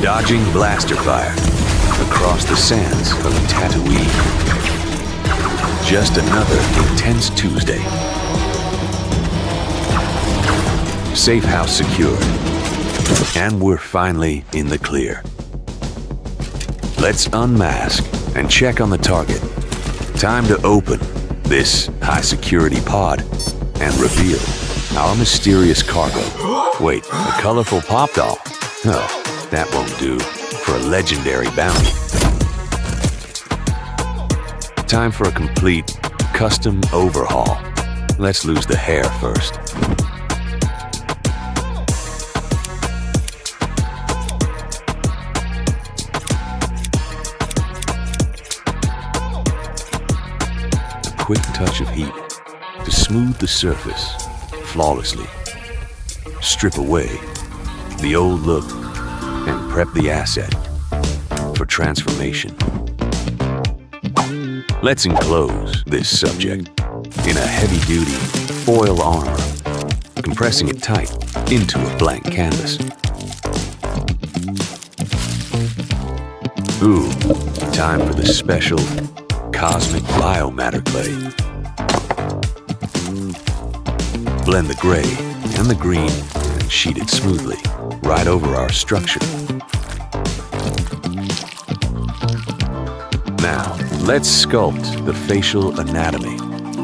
Dodging blaster fire across the sands of Tatooine. Just another intense Tuesday. Safe house secured. And we're finally in the clear. Let's unmask and check on the target. Time to open this high-security pod and reveal our mysterious cargo. Wait, a colorful pop doll? No, that won't do for a legendary bounty. Time for a complete custom overhaul. Let's lose the hair first. A quick touch of heat to smooth the surface flawlessly. Strip away the old look and prep the asset for transformation. Let's enclose this subject in a heavy-duty foil armor, compressing it tight into a blank canvas. Ooh, time for the special cosmic biomatter clay. Blend the gray and the green and sheet it smoothly right over our structure. Now, let's sculpt the facial anatomy,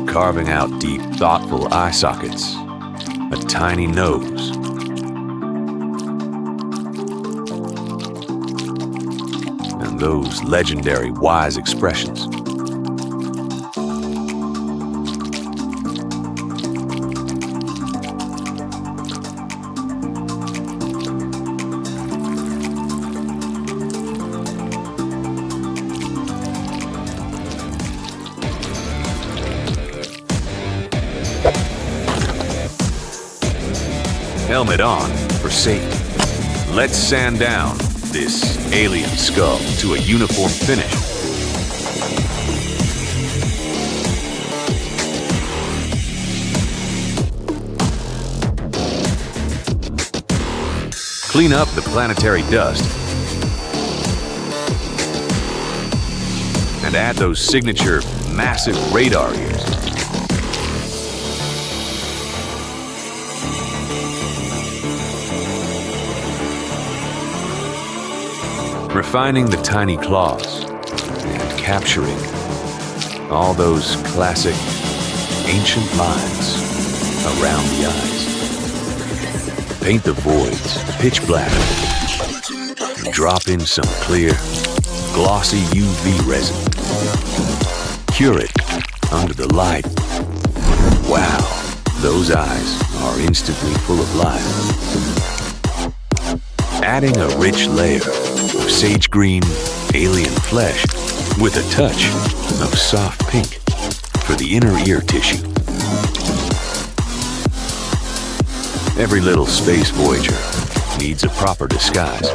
carving out deep, thoughtful eye sockets, a tiny nose, and those legendary wise expressions. Helmet on for safety. Let's sand down this alien skull to a uniform finish. Clean up the planetary dust and add those signature massive radar ears. Refining the tiny claws and capturing all those classic ancient lines around the eyes. Paint the voids pitch black. Drop in some clear, glossy UV resin. Cure it under the light. Wow, those eyes are instantly full of life. Adding a rich layer of sage green alien flesh with a touch of soft pink for the inner ear tissue. Every little space voyager needs a proper disguise.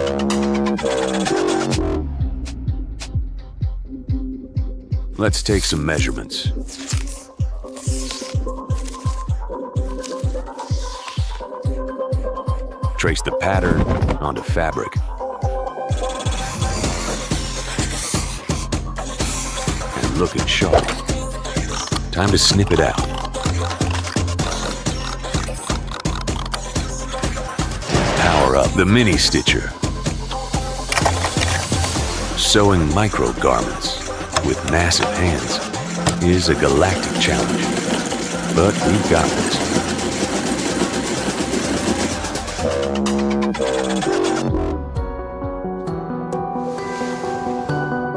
Let's take some measurements. Trace the pattern onto fabric. And looking sharp. Time to snip it out. Power up the mini stitcher. Sewing micro garments with massive hands is a galactic challenge, but we've got this.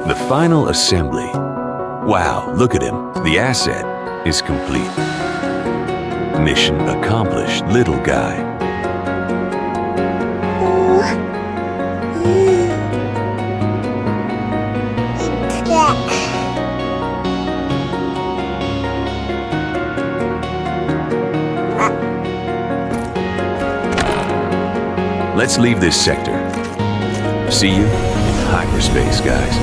The final assembly. Wow, look at him. The asset is complete. Mission accomplished, little guy. Let's leave this sector. See you in hyperspace, guys.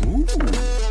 Ooh.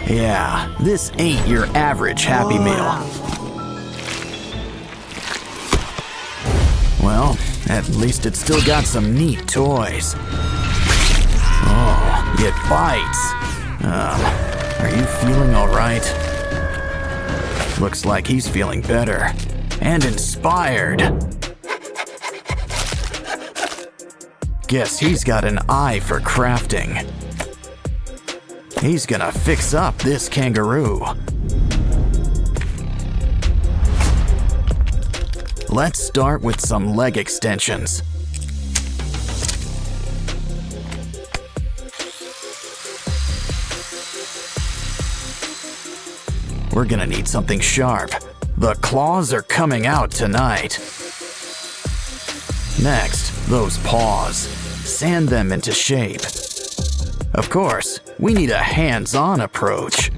Yeah, this ain't your average Happy Meal. Well, at least it's still got some neat toys. Oh, it bites. Are you feeling all right? Looks like he's feeling better and inspired. Guess he's got an eye for crafting. He's gonna fix up this kangaroo. Let's start with some leg extensions. We're gonna need something sharp. The claws are coming out tonight. Next, those paws. Sand them into shape. Of course, we need a hands-on approach.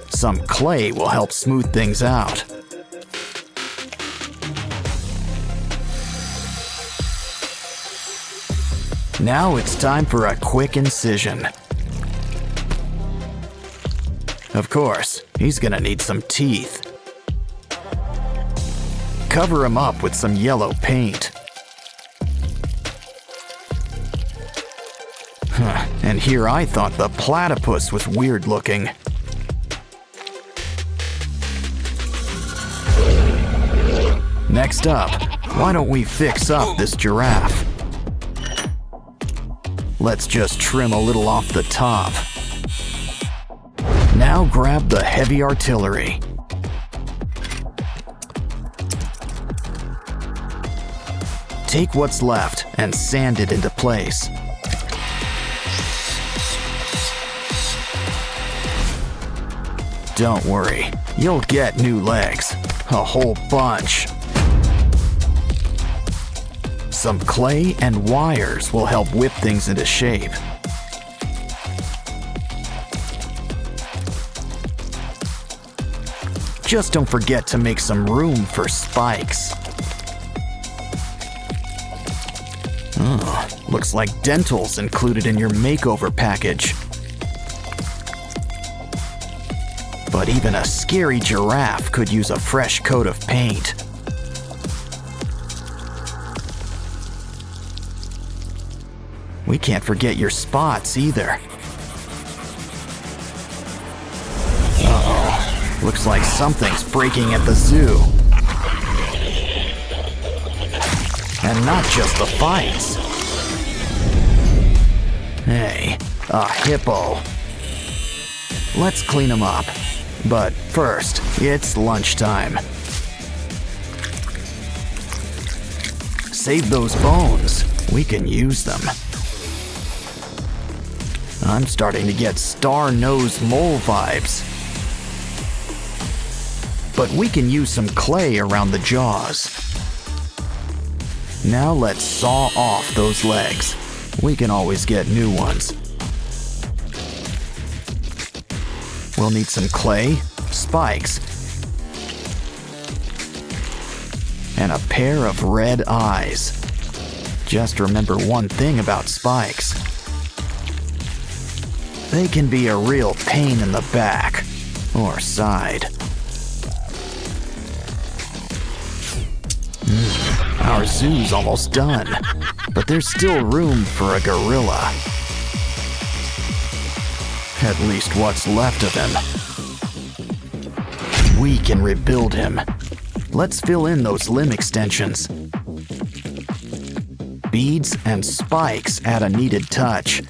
Some clay will help smooth things out. Now it's time for a quick incision. Of course, he's gonna need some teeth. Cover him up with some yellow paint. And here I thought the platypus was weird looking. Next up, why don't we fix up this giraffe? Let's just trim a little off the top. Now grab the heavy artillery. Take what's left and sand it into place. Don't worry, you'll get new legs. A whole bunch. Some clay and wires will help whip things into shape. Just don't forget to make some room for spikes. Looks like dental's included in your makeover package. But even a scary giraffe could use a fresh coat of paint. We can't forget your spots either. Uh-oh. Looks like something's breaking at the zoo. And not just the fights. Hey, a hippo. Let's clean him up. But first, it's lunchtime. Save those bones. We can use them. I'm starting to get star-nosed mole vibes. But we can use some clay around the jaws. Now let's saw off those legs. We can always get new ones. We'll need some clay, spikes, and a pair of red eyes. Just remember one thing about spikes. They can be a real pain in the back or side. Our zoo's almost done, but there's still room for a gorilla. At least what's left of him. We can rebuild him. Let's fill in those limb extensions. Beads and spikes add a needed touch.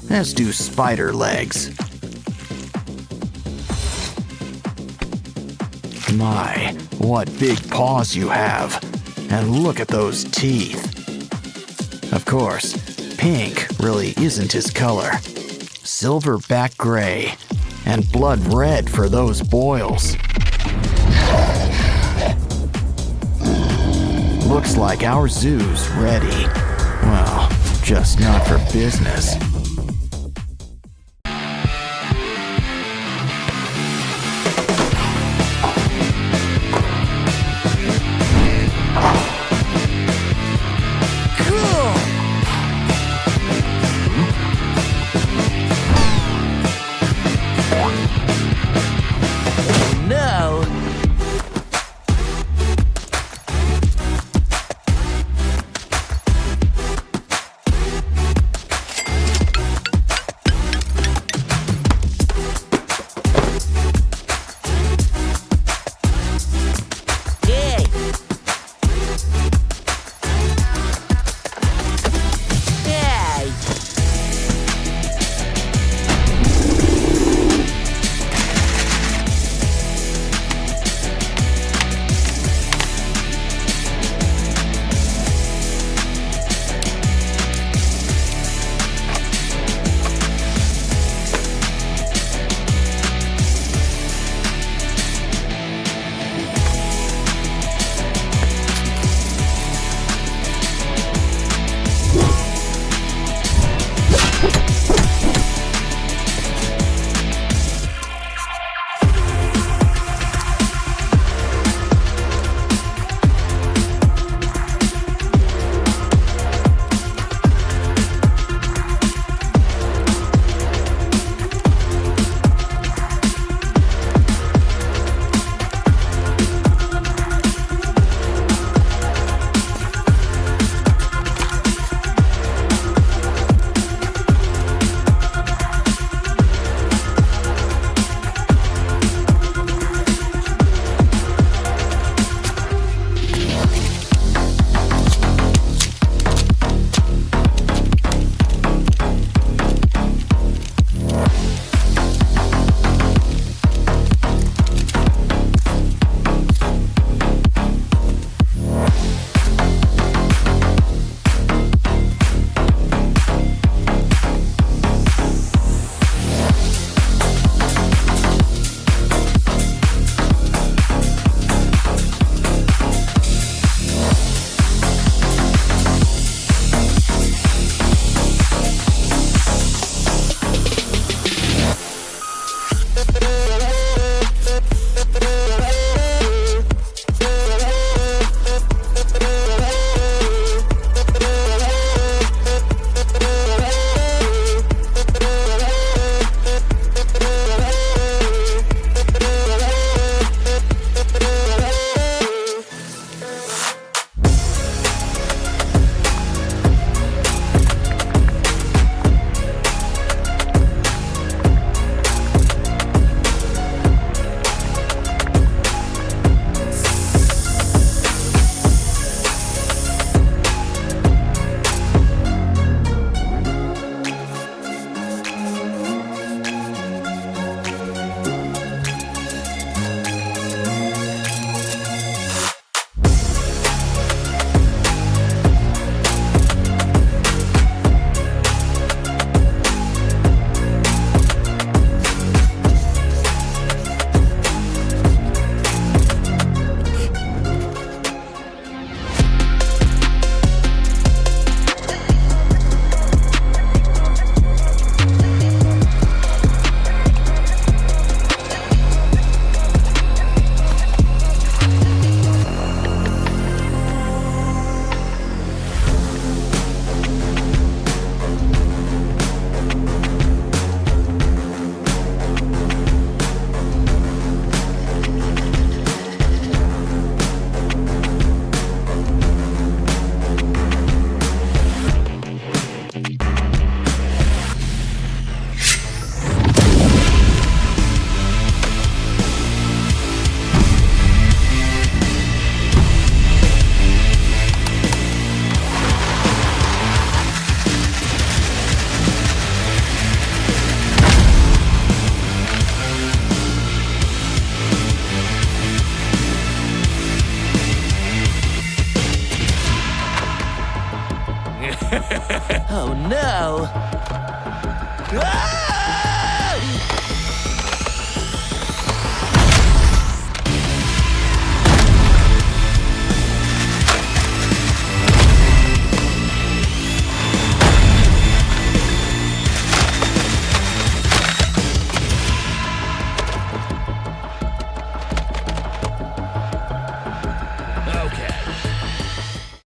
As do spider legs. My, what big paws you have. And look at those teeth. Of course, pink really isn't his color. Silverback gray, and blood red for those boils. Looks like our zoo's ready. Well, just not for business.